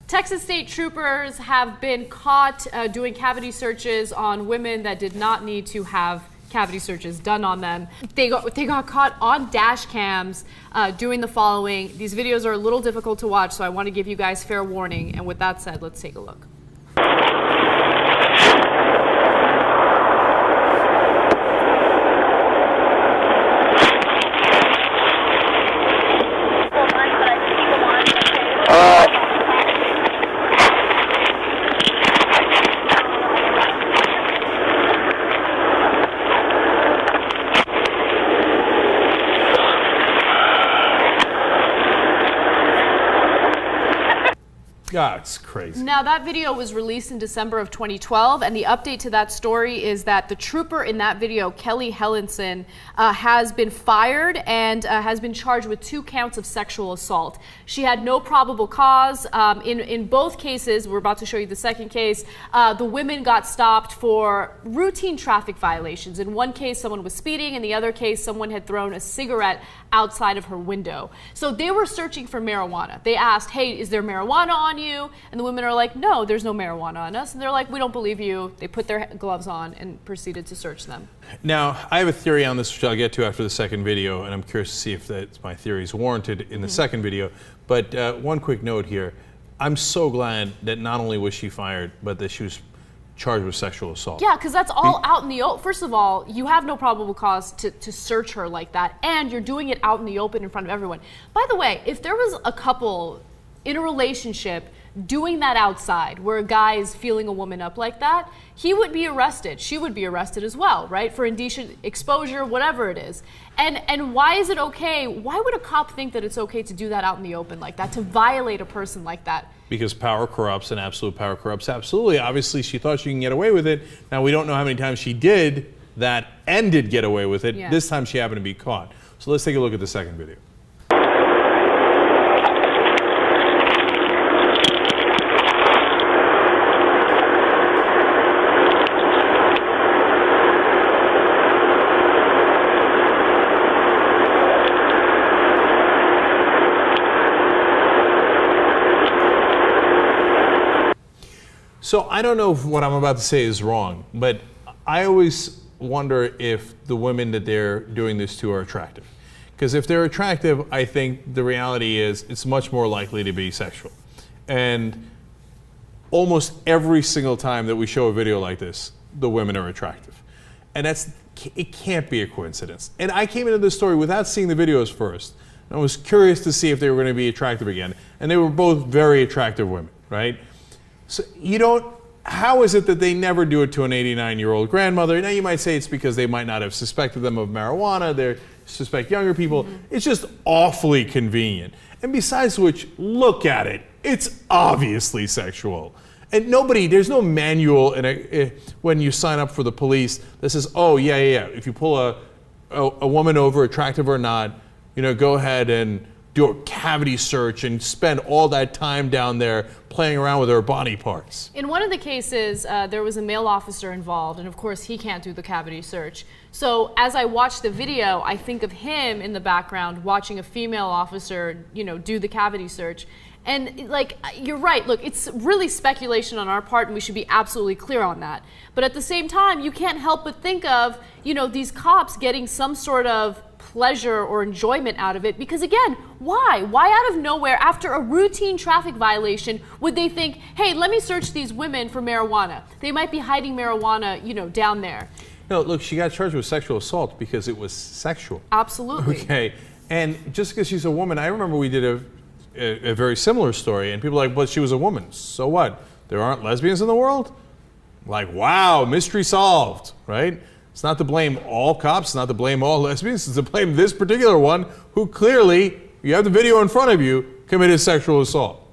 Texas state troopers have been caught doing cavity searches on women that did not need to have cavity searches done on them. They got caught on dash cams doing the following. These videos are a little difficult to watch, so I want to give you guys fair warning. And with that said, let's take a look. God, it's crazy. Now, that video was released in December of 2012, and the update to that story is that the trooper in that video, Kelly Hellenson, has been fired and has been charged with 2 counts of sexual assault. She had no probable cause. In both cases, we're about to show you the second case, the women got stopped for routine traffic violations. In one case, someone was speeding. In the other case, someone had thrown a cigarette outside of her window. So they were searching for marijuana. They asked, hey, is there marijuana on you? And the women are like, no, there's no marijuana on us. And they're like, we don't believe you. They put their gloves on and proceeded to search them. Now, I have a theory on this, which I'll get to after the second video, and I'm curious to see if my theory is warranted in the second video. But one quick note here. I'm so glad that not only was she fired, but that she was charged with sexual assault. Yeah, because that's all out in the open. First of all, you have no probable cause to search her like that, and you're doing it out in the open in front of everyone. By the way, if there was a couple in a relationship doing that outside, where a guy is feeling a woman up like that, he would be arrested. She would be arrested as well, right? For indecent exposure, whatever it is. And why is it okay? Why would a cop think that it's okay to do that out in the open like that, to violate a person like that? Because power corrupts, and absolute power corrupts absolutely. Obviously, she thought she can get away with it. Now, we don't know how many times she did that and did get away with it. Yeah. This time she happened to be caught. So let's take a look at the second video. So I don't know if what I'm about to say is wrong, but I always wonder if the women that they're doing this to are attractive. Because if they're attractive, I think the reality is it's much more likely to be sexual. And almost every single time that we show a video like this, the women are attractive. And it can't be a coincidence. And I came into this story without seeing the videos first. I was curious to see if they were going to be attractive again. And they were both very attractive women, right? So how is it that they never do it to an 89-year-old grandmother? Now you might say it's because they might not have suspected them of marijuana, they suspect younger people. It's just awfully convenient. And besides which, look at it. It's obviously sexual. And there's no manual when you sign up for the police that says, oh, yeah. If you pull a woman over, attractive or not, go ahead and do a cavity search and spend all that time down there playing around with her body parts. In one of the cases, there was a male officer involved, and of course he can't do the cavity search. So as I watch the video, I think of him in the background watching a female officer, do the cavity search. And you're right, look, it's really speculation on our part, and we should be absolutely clear on that. But at the same time, you can't help but think of, these cops getting some sort of pleasure or enjoyment out of it, because again, why out of nowhere after a routine traffic violation would they think, hey, let me search these women for marijuana? They might be hiding marijuana down there. No, look, she got charged with sexual assault because it was sexual. Absolutely. Okay, and just because she's a woman, I remember we did a very similar story, and people are like, but she was a woman, so what? There aren't lesbians in the world? Like, wow, mystery solved, right? It's not to blame all cops, it's not to blame all lesbians, it's to blame this particular one who clearly, you have the video in front of you, committed sexual assault.